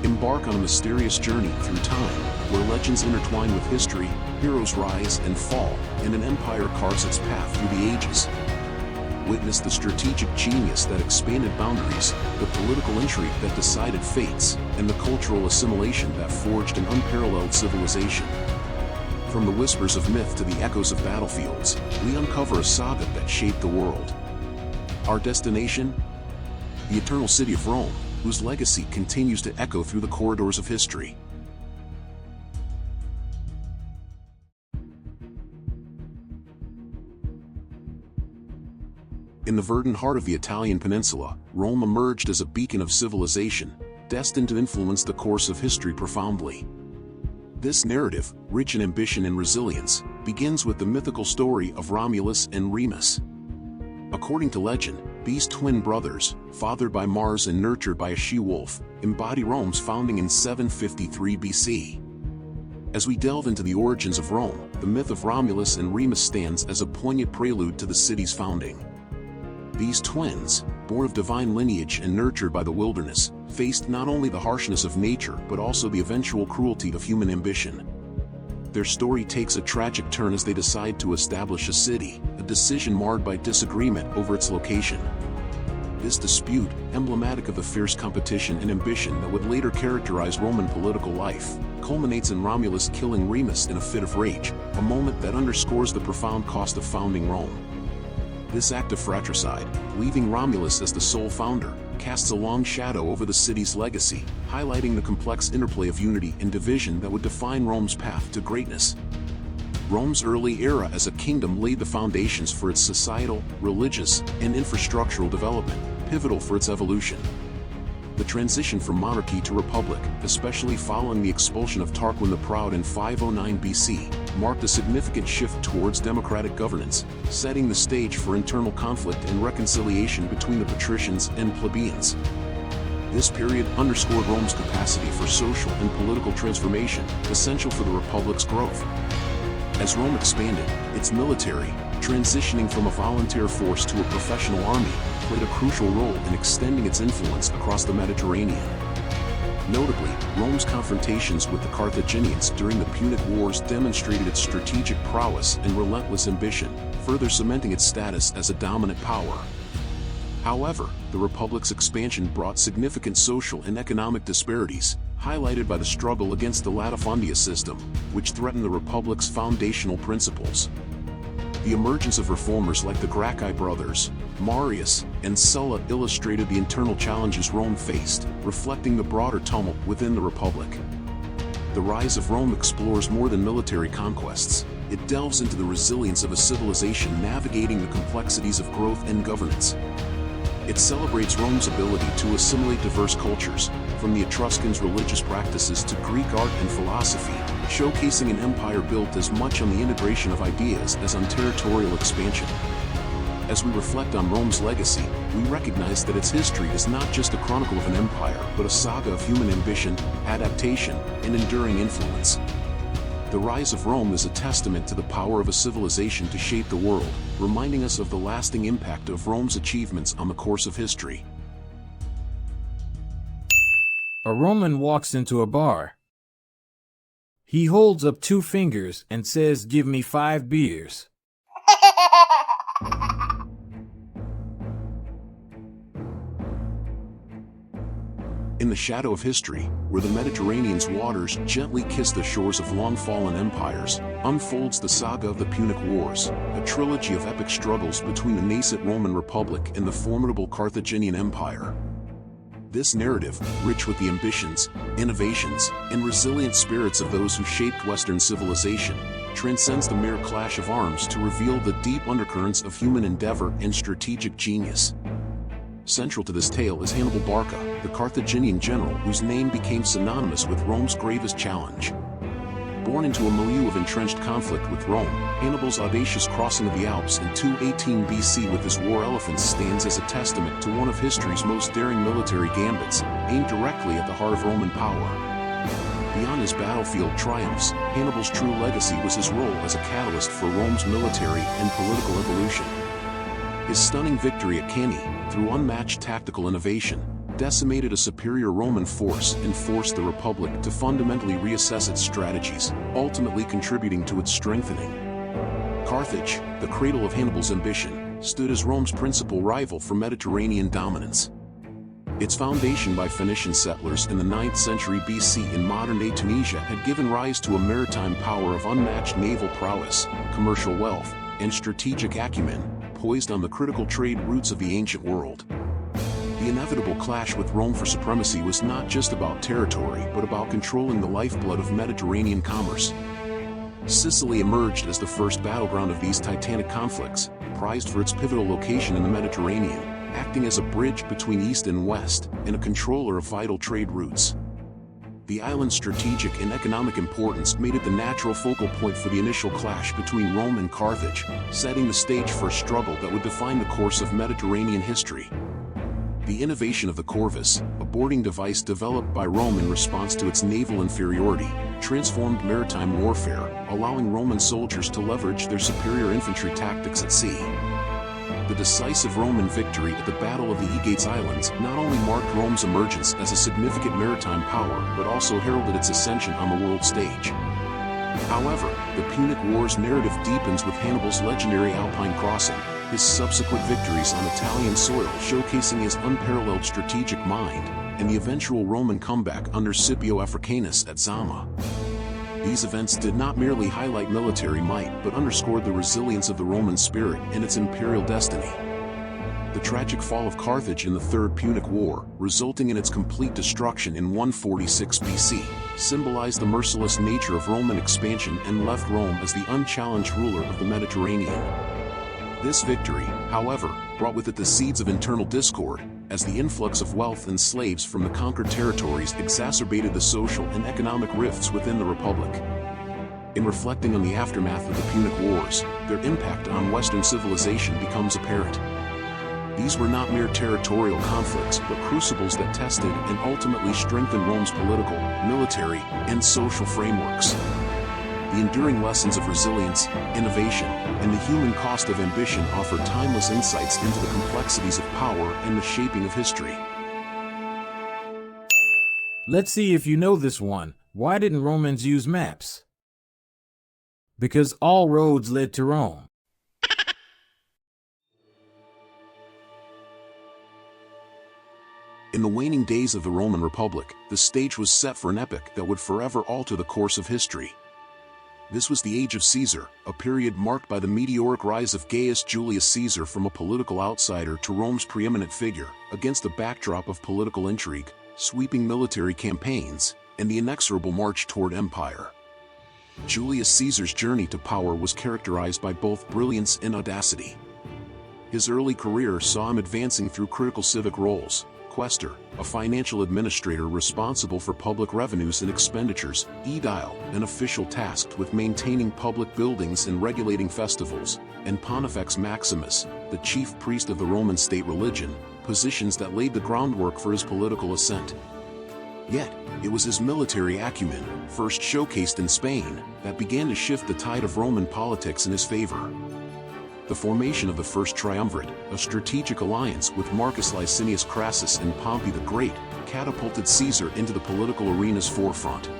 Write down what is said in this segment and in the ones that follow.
Embark on a mysterious journey through time, where legends intertwine with history, heroes rise and fall, and an empire carves its path through the ages. Witness the strategic genius that expanded boundaries, the political intrigue that decided fates, and the cultural assimilation that forged an unparalleled civilization. From the whispers of myth to the echoes of battlefields, we uncover a saga that shaped the world. Our destination? The eternal city of Rome, whose legacy continues to echo through the corridors of history. In the verdant heart of the Italian peninsula, Rome emerged as a beacon of civilization, destined to influence the course of history profoundly. This narrative, rich in ambition and resilience, begins with the mythical story of Romulus and Remus. According to legend, these twin brothers, fathered by Mars and nurtured by a she-wolf, embody Rome's founding in 753 BC. As we delve into the origins of Rome, the myth of Romulus and Remus stands as a poignant prelude to the city's founding. These twins, born of divine lineage and nurtured by the wilderness, faced not only the harshness of nature but also the eventual cruelty of human ambition. Their story takes a tragic turn as they decide to establish a city, a decision marred by disagreement over its location. This dispute, emblematic of the fierce competition and ambition that would later characterize Roman political life, culminates in Romulus killing Remus in a fit of rage, a moment that underscores the profound cost of founding Rome. This act of fratricide, leaving Romulus as the sole founder, casts a long shadow over the city's legacy, highlighting the complex interplay of unity and division that would define Rome's path to greatness. Rome's early era as a kingdom laid the foundations for its societal, religious, and infrastructural development, pivotal for its evolution. The transition from monarchy to republic, especially following the expulsion of Tarquin the Proud in 509 BC, marked a significant shift towards democratic governance, setting the stage for internal conflict and reconciliation between the patricians and plebeians. This period underscored Rome's capacity for social and political transformation, essential for the republic's growth. As Rome expanded, its military, transitioning from a volunteer force to a professional army, played a crucial role in extending its influence across the Mediterranean. Notably, Rome's confrontations with the Carthaginians during the Punic Wars demonstrated its strategic prowess and relentless ambition, further cementing its status as a dominant power. However, the Republic's expansion brought significant social and economic disparities, highlighted by the struggle against the latifundia system, which threatened the Republic's foundational principles. The emergence of reformers like the Gracchi brothers, Marius, and Sulla illustrated the internal challenges Rome faced, reflecting the broader tumult within the Republic. The rise of Rome explores more than military conquests. It delves into the resilience of a civilization navigating the complexities of growth and governance. It celebrates Rome's ability to assimilate diverse cultures, from the Etruscans' religious practices to Greek art and philosophy, showcasing an empire built as much on the integration of ideas as on territorial expansion. As we reflect on Rome's legacy, we recognize that its history is not just a chronicle of an empire, but a saga of human ambition, adaptation, and enduring influence. The rise of Rome is a testament to the power of a civilization to shape the world, reminding us of the lasting impact of Rome's achievements on the course of history. A Roman walks into a bar. He holds up 2 fingers and says, "Give me 5 beers." In the shadow of history, where the Mediterranean's waters gently kiss the shores of long-fallen empires, unfolds the saga of the Punic Wars, a trilogy of epic struggles between the nascent Roman Republic and the formidable Carthaginian Empire. This narrative, rich with the ambitions, innovations, and resilient spirits of those who shaped Western civilization, transcends the mere clash of arms to reveal the deep undercurrents of human endeavor and strategic genius. Central to this tale is Hannibal Barca, the Carthaginian general whose name became synonymous with Rome's gravest challenge. Born into a milieu of entrenched conflict with Rome, Hannibal's audacious crossing of the Alps in 218 BC with his war elephants stands as a testament to one of history's most daring military gambits, aimed directly at the heart of Roman power. Beyond his battlefield triumphs, Hannibal's true legacy was his role as a catalyst for Rome's military and political evolution. His stunning victory at Cannae, through unmatched tactical innovation, decimated a superior Roman force and forced the Republic to fundamentally reassess its strategies, ultimately contributing to its strengthening. Carthage, the cradle of Hannibal's ambition, stood as Rome's principal rival for Mediterranean dominance. Its foundation by Phoenician settlers in the 9th century BC in modern-day Tunisia had given rise to a maritime power of unmatched naval prowess, commercial wealth, and strategic acumen, poised on the critical trade routes of the ancient world. The inevitable clash with Rome for supremacy was not just about territory but about controlling the lifeblood of Mediterranean commerce. Sicily emerged as the first battleground of these titanic conflicts, prized for its pivotal location in the Mediterranean, acting as a bridge between East and West, and a controller of vital trade routes. The island's strategic and economic importance made it the natural focal point for the initial clash between Rome and Carthage, setting the stage for a struggle that would define the course of Mediterranean history. The innovation of the corvus, a boarding device developed by Rome in response to its naval inferiority, transformed maritime warfare, allowing Roman soldiers to leverage their superior infantry tactics at sea. The decisive Roman victory at the Battle of the Aegates Islands not only marked Rome's emergence as a significant maritime power but also heralded its ascension on the world stage. However, the Punic Wars narrative deepens with Hannibal's legendary Alpine crossing, his subsequent victories on Italian soil showcasing his unparalleled strategic mind, and the eventual Roman comeback under Scipio Africanus at Zama. These events did not merely highlight military might but underscored the resilience of the Roman spirit and its imperial destiny. The tragic fall of Carthage in the Third Punic War, resulting in its complete destruction in 146 BC, symbolized the merciless nature of Roman expansion and left Rome as the unchallenged ruler of the Mediterranean. This victory, however, brought with it the seeds of internal discord, as the influx of wealth and slaves from the conquered territories exacerbated the social and economic rifts within the Republic. In reflecting on the aftermath of the Punic Wars, their impact on Western civilization becomes apparent. These were not mere territorial conflicts but crucibles that tested and ultimately strengthened Rome's political, military, and social frameworks. The enduring lessons of resilience, innovation, and the human cost of ambition offer timeless insights into the complexities of power and the shaping of history. Let's see if you know this one. Why didn't Romans use maps? Because all roads led to Rome. In the waning days of the Roman Republic, the stage was set for an epoch that would forever alter the course of history. This was the age of Caesar, a period marked by the meteoric rise of Gaius Julius Caesar from a political outsider to Rome's preeminent figure, against a backdrop of political intrigue, sweeping military campaigns, and the inexorable march toward empire. Julius Caesar's journey to power was characterized by both brilliance and audacity. His early career saw him advancing through critical civic roles: quaestor, a financial administrator responsible for public revenues and expenditures; aedile, an official tasked with maintaining public buildings and regulating festivals; and pontifex maximus, the chief priest of the Roman state religion, positions that laid the groundwork for his political ascent. Yet, it was his military acumen, first showcased in Spain, that began to shift the tide of Roman politics in his favor. The formation of the First Triumvirate, a strategic alliance with Marcus Licinius Crassus and Pompey the Great, catapulted Caesar into the political arena's forefront.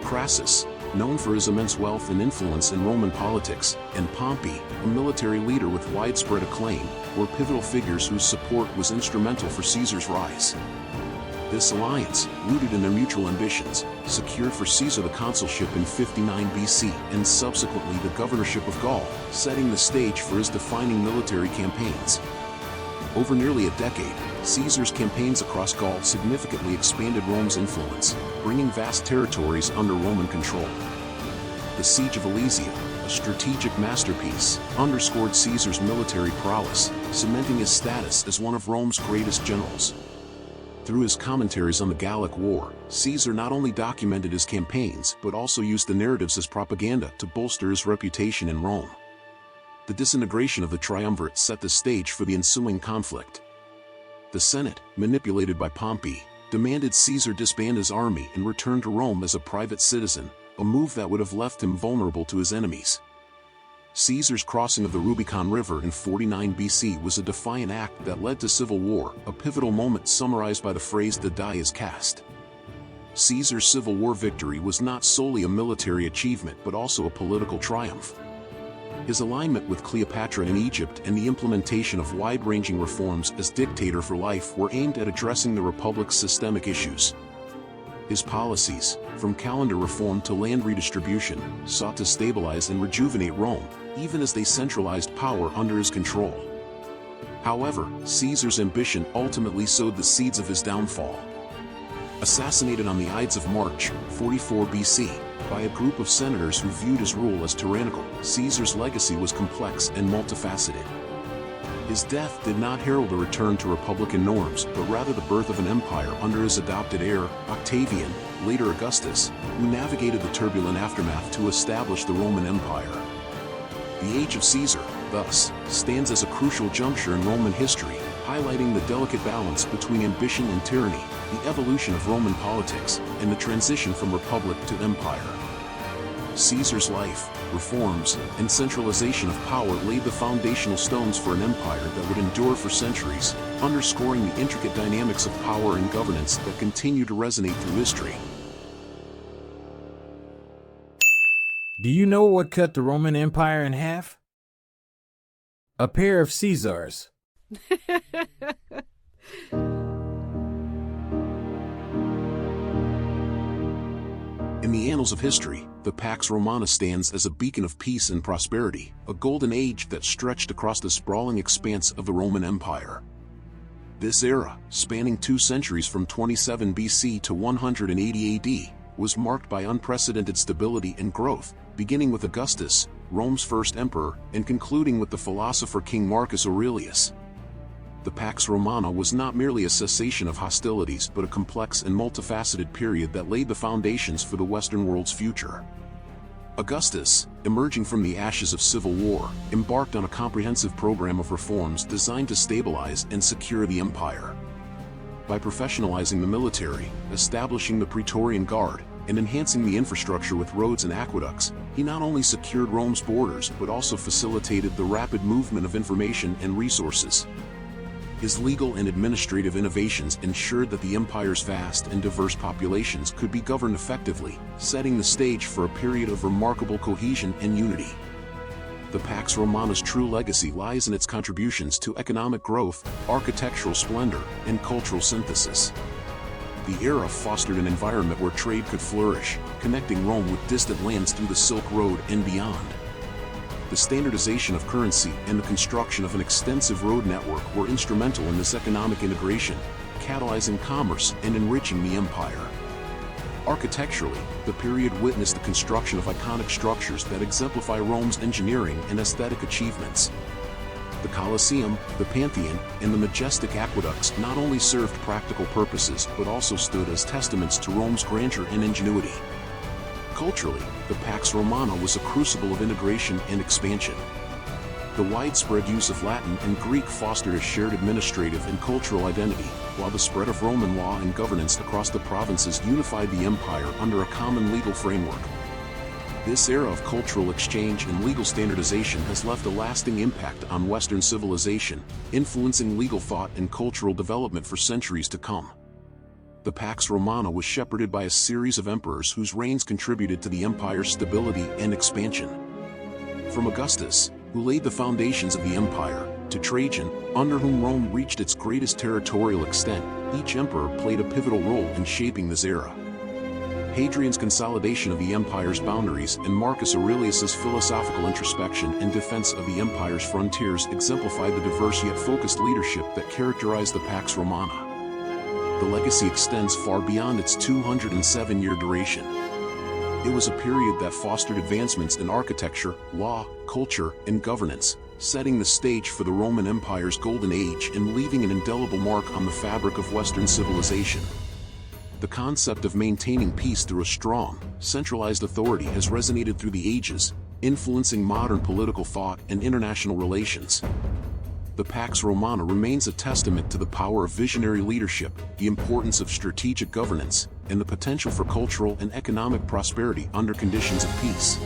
Crassus, known for his immense wealth and influence in Roman politics, and Pompey, a military leader with widespread acclaim, were pivotal figures whose support was instrumental for Caesar's rise. This alliance, rooted in their mutual ambitions, secured for Caesar the consulship in 59 BC and subsequently the governorship of Gaul, setting the stage for his defining military campaigns. Over nearly a decade, Caesar's campaigns across Gaul significantly expanded Rome's influence, bringing vast territories under Roman control. The Siege of Alesia, a strategic masterpiece, underscored Caesar's military prowess, cementing his status as one of Rome's greatest generals. Through his commentaries on the Gallic War, Caesar not only documented his campaigns but also used the narratives as propaganda to bolster his reputation in Rome. The disintegration of the triumvirate set the stage for the ensuing conflict. The Senate, manipulated by Pompey, demanded Caesar disband his army and return to Rome as a private citizen, a move that would have left him vulnerable to his enemies. Caesar's crossing of the Rubicon River in 49 BC was a defiant act that led to civil war, a pivotal moment summarized by the phrase "the die is cast." Caesar's Civil War victory was not solely a military achievement but also a political triumph. His alignment with Cleopatra in Egypt and the implementation of wide-ranging reforms as dictator for life were aimed at addressing the Republic's systemic issues. His policies, from calendar reform to land redistribution, sought to stabilize and rejuvenate Rome, even as they centralized power under his control. However, Caesar's ambition ultimately sowed the seeds of his downfall. Assassinated on the Ides of March, 44 BC, by a group of senators who viewed his rule as tyrannical, Caesar's legacy was complex and multifaceted. His death did not herald a return to republican norms, but rather the birth of an empire under his adopted heir, Octavian, later Augustus, who navigated the turbulent aftermath to establish the Roman Empire. The age of Caesar, thus, stands as a crucial juncture in Roman history, highlighting the delicate balance between ambition and tyranny, the evolution of Roman politics, and the transition from republic to empire. Caesar's life, reforms, and centralization of power laid the foundational stones for an empire that would endure for centuries, underscoring the intricate dynamics of power and governance that continue to resonate through history. Do you know what cut the Roman Empire in half? A pair of Caesars. In the annals of history, the Pax Romana stands as a beacon of peace and prosperity, a golden age that stretched across the sprawling expanse of the Roman Empire. This era, spanning 2 centuries from 27 BC to 180 AD, was marked by unprecedented stability and growth, beginning with Augustus, Rome's first emperor, and concluding with the philosopher King Marcus Aurelius. The Pax Romana was not merely a cessation of hostilities but a complex and multifaceted period that laid the foundations for the Western world's future. Augustus, emerging from the ashes of civil war, embarked on a comprehensive program of reforms designed to stabilize and secure the empire. By professionalizing the military, establishing the Praetorian Guard, and enhancing the infrastructure with roads and aqueducts, he not only secured Rome's borders but also facilitated the rapid movement of information and resources. His legal and administrative innovations ensured that the empire's vast and diverse populations could be governed effectively, setting the stage for a period of remarkable cohesion and unity. The Pax Romana's true legacy lies in its contributions to economic growth, architectural splendor, and cultural synthesis. The era fostered an environment where trade could flourish, connecting Rome with distant lands through the Silk Road and beyond. The standardization of currency and the construction of an extensive road network were instrumental in this economic integration, catalyzing commerce and enriching the empire. Architecturally, the period witnessed the construction of iconic structures that exemplify Rome's engineering and aesthetic achievements. The Colosseum, the Pantheon, and the majestic aqueducts not only served practical purposes but also stood as testaments to Rome's grandeur and ingenuity. Culturally, the Pax Romana was a crucible of integration and expansion. The widespread use of Latin and Greek fostered a shared administrative and cultural identity, while the spread of Roman law and governance across the provinces unified the empire under a common legal framework. This era of cultural exchange and legal standardization has left a lasting impact on Western civilization, influencing legal thought and cultural development for centuries to come. The Pax Romana was shepherded by a series of emperors whose reigns contributed to the empire's stability and expansion. From Augustus, who laid the foundations of the empire, to Trajan, under whom Rome reached its greatest territorial extent, each emperor played a pivotal role in shaping this era. Hadrian's consolidation of the empire's boundaries and Marcus Aurelius's philosophical introspection and defense of the empire's frontiers exemplified the diverse yet focused leadership that characterized the Pax Romana. The legacy extends far beyond its 207-year duration. It was a period that fostered advancements in architecture, law, culture, and governance, setting the stage for the Roman Empire's golden age and leaving an indelible mark on the fabric of Western civilization. The concept of maintaining peace through a strong, centralized authority has resonated through the ages, influencing modern political thought and international relations. The Pax Romana remains a testament to the power of visionary leadership, the importance of strategic governance, and the potential for cultural and economic prosperity under conditions of peace.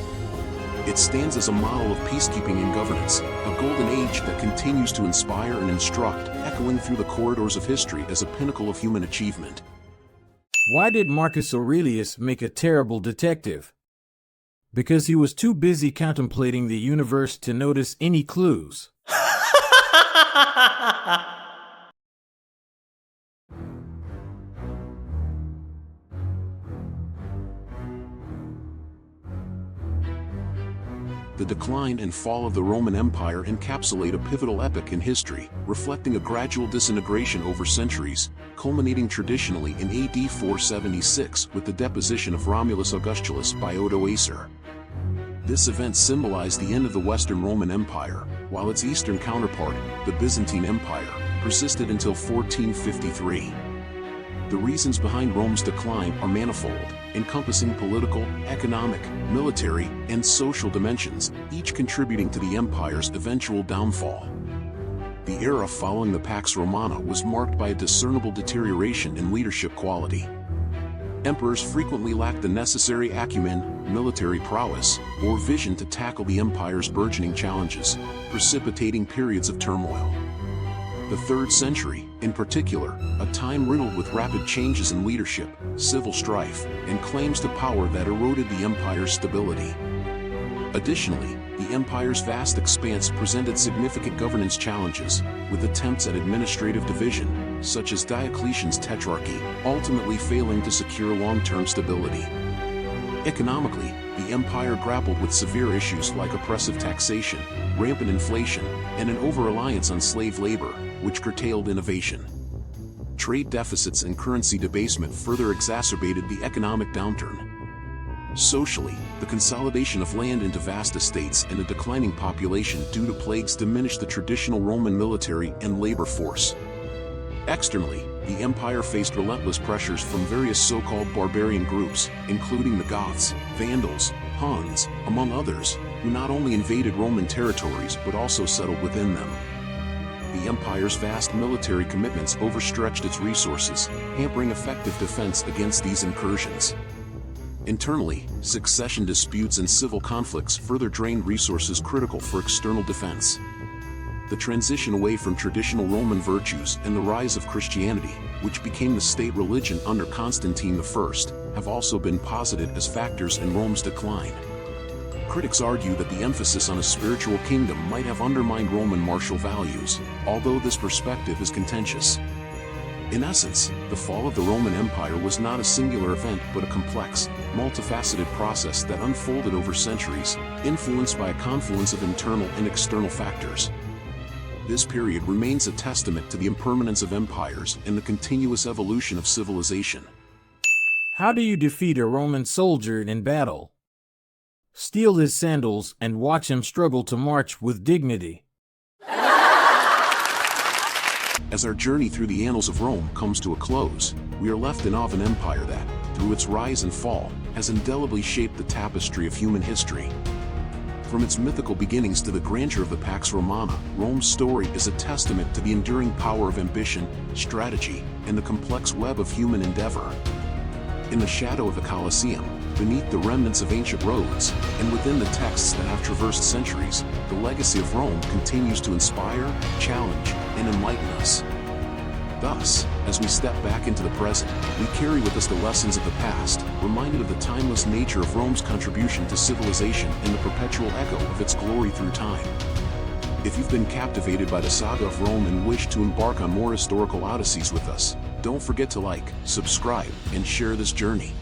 It stands as a model of peacekeeping and governance, a golden age that continues to inspire and instruct, echoing through the corridors of history as a pinnacle of human achievement. Why did Marcus Aurelius make a terrible detective? Because he was too busy contemplating the universe to notice any clues. The decline and fall of the Roman Empire encapsulate a pivotal epoch in history, reflecting a gradual disintegration over centuries, culminating traditionally in AD 476 with the deposition of Romulus Augustulus by Odoacer. This event symbolized the end of the Western Roman Empire, while its eastern counterpart, the Byzantine Empire, persisted until 1453. The reasons behind Rome's decline are manifold, encompassing political, economic, military, and social dimensions, each contributing to the empire's eventual downfall. The era following the Pax Romana was marked by a discernible deterioration in leadership quality. Emperors frequently lacked the necessary acumen, military prowess, or vision to tackle the empire's burgeoning challenges, precipitating periods of turmoil. The 3rd century, in particular, a time riddled with rapid changes in leadership, civil strife, and claims to power that eroded the empire's stability. Additionally, the empire's vast expanse presented significant governance challenges, with attempts at administrative division, such as Diocletian's tetrarchy, ultimately failing to secure long-term stability. Economically, the empire grappled with severe issues like oppressive taxation, rampant inflation, and an over-reliance on slave labor, which curtailed innovation. Trade deficits and currency debasement further exacerbated the economic downturn. Socially, the consolidation of land into vast estates and a declining population due to plagues diminished the traditional Roman military and labor force. Externally, the empire faced relentless pressures from various so-called barbarian groups, including the Goths, Vandals, Huns, among others, who not only invaded Roman territories but also settled within them. The empire's vast military commitments overstretched its resources, hampering effective defense against these incursions. Internally, succession disputes and civil conflicts further drained resources critical for external defense. The transition away from traditional Roman virtues and the rise of Christianity, which became the state religion under Constantine I, have also been posited as factors in Rome's decline. Critics argue that the emphasis on a spiritual kingdom might have undermined Roman martial values, although this perspective is contentious. In essence, the fall of the Roman Empire was not a singular event but a complex, multifaceted process that unfolded over centuries, influenced by a confluence of internal and external factors. This period remains a testament to the impermanence of empires and the continuous evolution of civilization. How do you defeat a Roman soldier in battle? Steal his sandals and watch him struggle to march with dignity. As our journey through the annals of Rome comes to a close, we are left in awe of an empire that, through its rise and fall, has indelibly shaped the tapestry of human history. From its mythical beginnings to the grandeur of the Pax Romana, Rome's story is a testament to the enduring power of ambition, strategy, and the complex web of human endeavor. In the shadow of the Colosseum, beneath the remnants of ancient roads, and within the texts that have traversed centuries, the legacy of Rome continues to inspire, challenge, and enlighten us. Thus, as we step back into the present, we carry with us the lessons of the past, reminded of the timeless nature of Rome's contribution to civilization and the perpetual echo of its glory through time. If you've been captivated by the saga of Rome and wish to embark on more historical odysseys with us, don't forget to like, subscribe, and share this journey.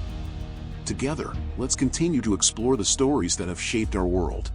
Together, let's continue to explore the stories that have shaped our world.